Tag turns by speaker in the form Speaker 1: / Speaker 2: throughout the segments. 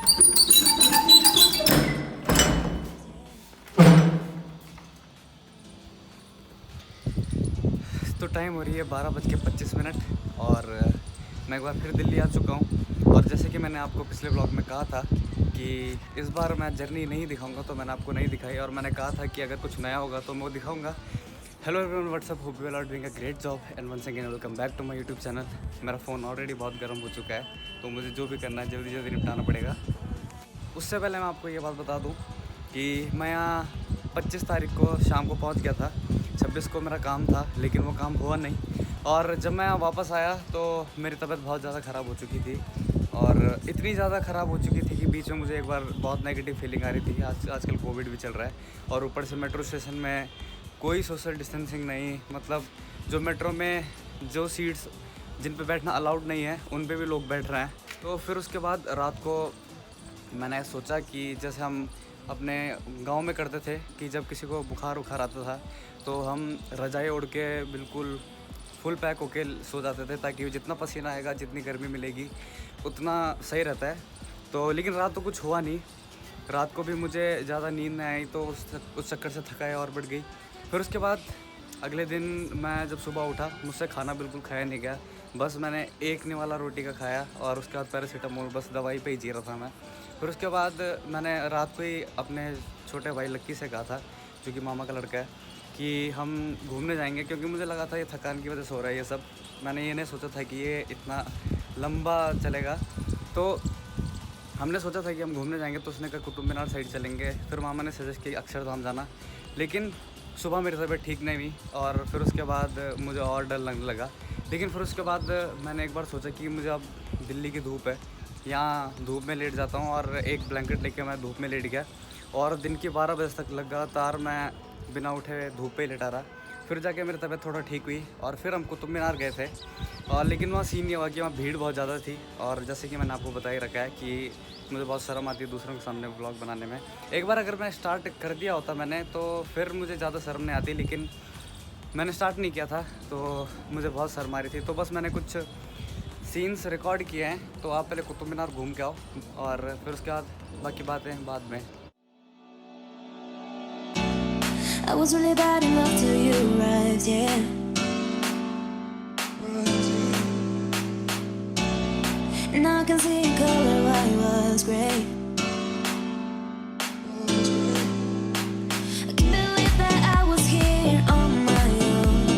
Speaker 1: तो टाइम हो रही है 12:25 और मैं एक बार फिर दिल्ली आ चुका हूँ। और जैसे कि मैंने आपको पिछले ब्लॉग में कहा था कि इस बार मैं जर्नी नहीं दिखाऊंगा, तो मैंने आपको नहीं दिखाई। और मैंने कहा था कि अगर कुछ नया होगा तो मैं वो दिखाऊंगा। Hello everyone, what's up, hope you are doing a great job and once again welcome back to my YouTube channel. मेरा फ़ोन ऑलरेडी बहुत गर्म हो चुका है, तो मुझे जो भी करना है जल्दी जल्दी निपटाना पड़ेगा। उससे पहले मैं आपको ये बात बता दूँ कि मैं यहाँ 25 तारीख को शाम को पहुँच गया था। 26 को मेरा काम था, लेकिन वो काम हुआ नहीं। और जब मैं वापस आया तो मेरी तबीयत बहुत ज़्यादा ख़राब हो चुकी थी, और इतनी ज़्यादा ख़राब हो चुकी थी कि बीच में मुझे एक बार बहुत नेगेटिव फीलिंग आ रही थी। आजकल कोविड भी चल रहा है, और ऊपर से मेट्रो स्टेशन में कोई सोशल डिस्टेंसिंग नहीं। मतलब जो मेट्रो में जो सीट्स जिन पे बैठना अलाउड नहीं है, उन पे भी लोग बैठ रहे हैं। तो फिर उसके बाद रात को मैंने सोचा कि जैसे हम अपने गांव में करते थे कि जब किसी को बुखार उखार आता था तो हम रज़ाई ओढ़ के बिल्कुल फुल पैक होके सो जाते थे, ताकि जितना पसीना आएगा, जितनी गर्मी मिलेगी, उतना सही रहता है। तो लेकिन रात तो कुछ हुआ नहीं। रात को भी मुझे ज़्यादा नींद नहीं आई, तो उस चक्कर से थकाई और बढ़ गई। फिर उसके बाद अगले दिन मैं जब सुबह उठा, मुझसे खाना बिल्कुल खाया नहीं गया। बस मैंने एक निवाला रोटी का खाया, और उसके बाद पैरासीटामोल, बस दवाई पे ही जी रहा था मैं। फिर उसके बाद मैंने रात को ही अपने छोटे भाई लक्की से कहा था, जो कि मामा का लड़का है, कि हम घूमने जाएंगे, क्योंकि मुझे लगा था ये थकान की वजह से हो रहा है ये सब। मैंने ये नहीं सोचा था कि ये इतना लंबा चलेगा। तो हमने सोचा था कि हम घूमने जाएंगे, तो उसने कहा कुतुब मीनार साइड चलेंगे। फिर मामा ने सजेस्ट किया अक्षरधाम जाना, लेकिन सुबह मेरी तबीयत ठीक नहीं हुई, और फिर उसके बाद मुझे और डर लगने लगा। लेकिन फिर उसके बाद मैंने एक बार सोचा कि मुझे अब दिल्ली की धूप है, यहाँ धूप में लेट जाता हूँ। और एक ब्लैंकेट लेके मैं धूप में लेट गया, और दिन की 12 बजे तक लगातार मैं बिना उठे धूप पे ही लेटा रहा। फिर जाके मेरी तबीयत थोड़ा ठीक हुई, और फिर हम कुतुब मीनार गए थे। और लेकिन वहाँ सीन ये हुआ कि वहाँ भीड़ बहुत ज़्यादा थी, और जैसे कि मैंने आपको बता ही रखा है कि मुझे बहुत शर्म आती है दूसरों के सामने व्लॉग बनाने में। एक बार अगर मैं स्टार्ट कर दिया होता मैंने, तो फिर मुझे ज़्यादा शर्म नहीं आती, लेकिन मैंने स्टार्ट नहीं किया था, तो मुझे बहुत शर्म आ रही थी। तो बस मैंने कुछ सीन्स रिकॉर्ड किए हैं। तो आप पहले कुतुब मीनार घूम के आओ, और फिर उसके बाद बाकी बातें बाद में।
Speaker 2: I was really bad in love till you arrived, yeah. Now I can see in color why it was great. I can't believe that I was here on my own,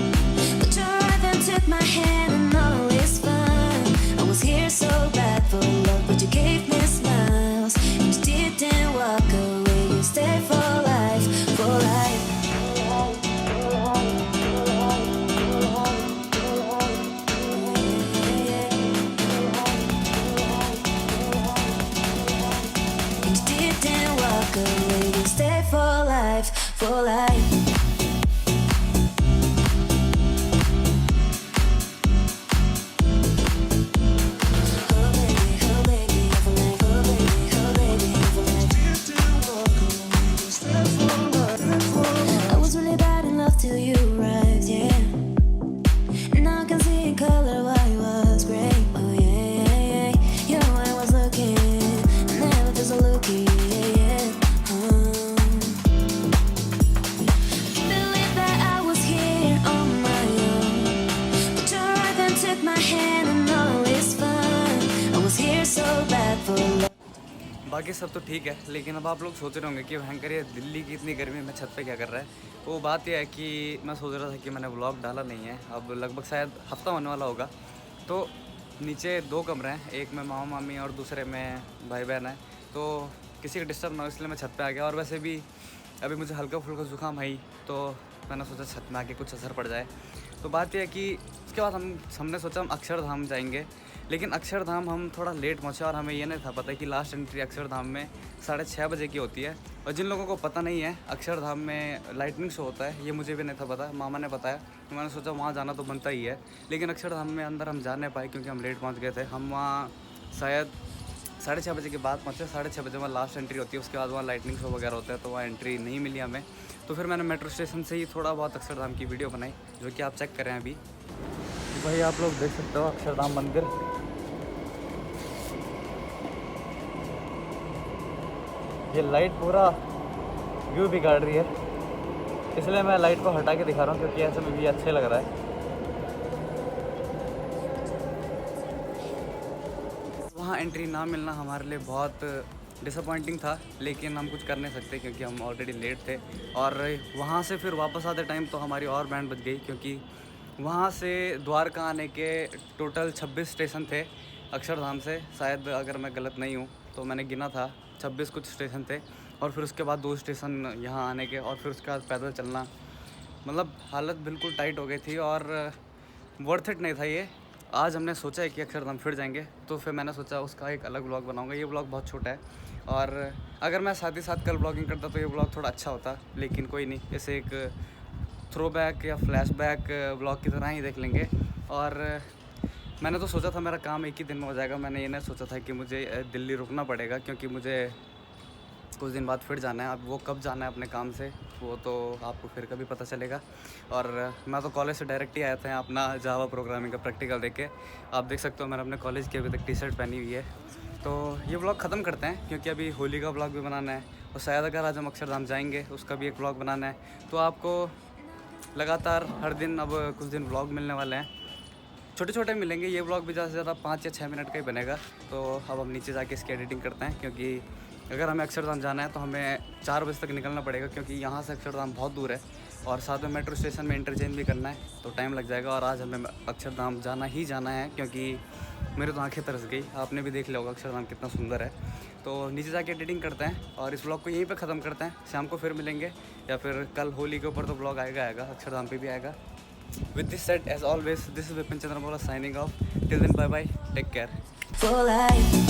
Speaker 2: but you arrived and took my hand and all is fine. I was here so bad for love, but you gave me smiles. You didn't walk away, you stayed for life, for life. For life. I was really bad in love till you arrived, yeah. Now I can see in color why it was great. Oh yeah, yeah, yeah. You know I was looking, never just looking, yeah, yeah.
Speaker 1: बाकी सब तो ठीक है, लेकिन अब आप लोग सोच रहे होंगे कि भयंकर ये दिल्ली की इतनी गर्मी में छत पे क्या कर रहा है। वो बात यह है कि मैं सोच रहा था कि मैंने व्लॉग डाला नहीं है, अब लगभग शायद हफ्ता होने वाला होगा। तो नीचे 2 कमरे हैं, एक में मामा मामी और दूसरे में भाई बहन है। तो किसी का डिस्टर्ब ना हो, इसलिए मैं छत पे आ गया। और वैसे भी अभी मुझे हल्का फुल्का जुकाम है ही, तो मैंने सोचा छत में आके कुछ असर पड़ जाए। तो बात यह है कि उसके बाद हमने सोचा हम अक्षरधाम जाएंगे, लेकिन अक्षरधाम हम थोड़ा लेट पहुँचे, और हमें ये नहीं था पता कि लास्ट एंट्री अक्षरधाम में 6:30 बजे की होती है। और जिन लोगों को पता नहीं है, अक्षरधाम में लाइटनिंग शो होता है, ये मुझे भी नहीं था पता, मामा ने बताया। तो मैंने सोचा वहाँ जाना तो बनता ही है, लेकिन अक्षरधाम में अंदर हम जा नहीं पाए क्योंकि हम लेट पहुँच गए थे। हम वहाँ शायद 6:30 बजे के बाद पहुँचे। 6:30 बजे वहाँ लास्ट एंट्री होती है, उसके बाद वहाँ लाइटनिंग शो वगैरह होता है, तो वहाँ एंट्री नहीं मिली हमें। तो फिर मैंने मेट्रो स्टेशन से ही थोड़ा बहुत अक्षरधाम की वीडियो बनाई, जो कि आप चेक करें अभी। भाई आप लोग देख सकते हो अक्षरधाम मंदिर। ये लाइट पूरा व्यू बिगाड़ रही है, इसलिए मैं लाइट को हटा के दिखा रहा हूँ क्योंकि ऐसे में भी अच्छे लग रहा है। वहाँ एंट्री ना मिलना हमारे लिए बहुत डिसअपॉइंटिंग था, लेकिन हम कुछ कर नहीं सकते क्योंकि हम ऑलरेडी लेट थे। और वहाँ से फिर वापस आते टाइम तो हमारी और बैंड बज गई, क्योंकि वहाँ से द्वारका आने के टोटल 26 स्टेशन थे अक्षरधाम से, शायद अगर मैं गलत नहीं हूँ तो मैंने गिना था 26 कुछ स्टेशन थे। और फिर उसके बाद 2 स्टेशन यहाँ आने के, और फिर उसके बाद पैदल चलना, मतलब हालत बिल्कुल टाइट हो गई थी और वर्थ इट नहीं था ये। आज हमने सोचा है कि अक्षरधाम फिर जाएंगे, तो फिर मैंने सोचा उसका एक अलग व्लॉग बनाऊंगा। ये व्लॉग बहुत छोटा है, और अगर मैं साथ ही साथ कल व्लॉगिंग करता तो ये व्लॉग थोड़ा अच्छा होता, लेकिन कोई नहीं, इसे एक थ्रो बैक या फ्लैश बैक व्लॉग की तरह ही देख लेंगे। और मैंने तो सोचा था मेरा काम एक ही दिन में हो जाएगा, मैंने ये नहीं सोचा था कि मुझे दिल्ली रुकना पड़ेगा, क्योंकि मुझे कुछ दिन बाद फिर जाना है। अब वो कब जाना है अपने काम से वो तो आपको फिर कभी पता चलेगा। और मैं तो कॉलेज से डायरेक्ट ही आया था यहाँ अपना जावा प्रोग्रामिंग का प्रैक्टिकल देके। आप देख सकते हो मैंने अपने कॉलेज की अभी तक टी-शर्ट पहनी हुई है। तो ये व्लॉग ख़त्म करते हैं, क्योंकि अभी होली का व्लॉग भी बनाना है, और शायद अगर आज हम अक्षरधाम जाएंगे उसका भी एक व्लॉग बनाना है। तो आपको लगातार हर दिन अब कुछ दिन व्लॉग मिलने वाले हैं, छोटे छोटे मिलेंगे। ये व्लॉग भी ज़्यादा से ज़्यादा 5 या 6 मिनट का ही बनेगा। तो अब हम नीचे जाके इसकी एडिटिंग करते हैं, क्योंकि अगर हमें अक्षरधाम जाना है तो हमें 4 बजे तक निकलना पड़ेगा, क्योंकि यहाँ से अक्षरधाम बहुत दूर है, और साथ में मेट्रो स्टेशन में इंटरचेंज भी करना है, तो टाइम लग जाएगा। और आज हमें अक्षरधाम जाना ही जाना है, क्योंकि मेरे तो आंखें तरस गई। आपने भी देख लिया होगा अक्षरधाम कितना सुंदर है। तो नीचे जाके एडिटिंग करते हैं और इस ब्लॉग को यहीं पे ख़त्म करते हैं। शाम को फिर मिलेंगे, या फिर कल होली के ऊपर तो ब्लॉग आएगा अक्षरधाम पे भी आएगा। With this said, as always, this is Vipin Chandramola signing off. Till then, bye bye. Take care.
Speaker 2: For life.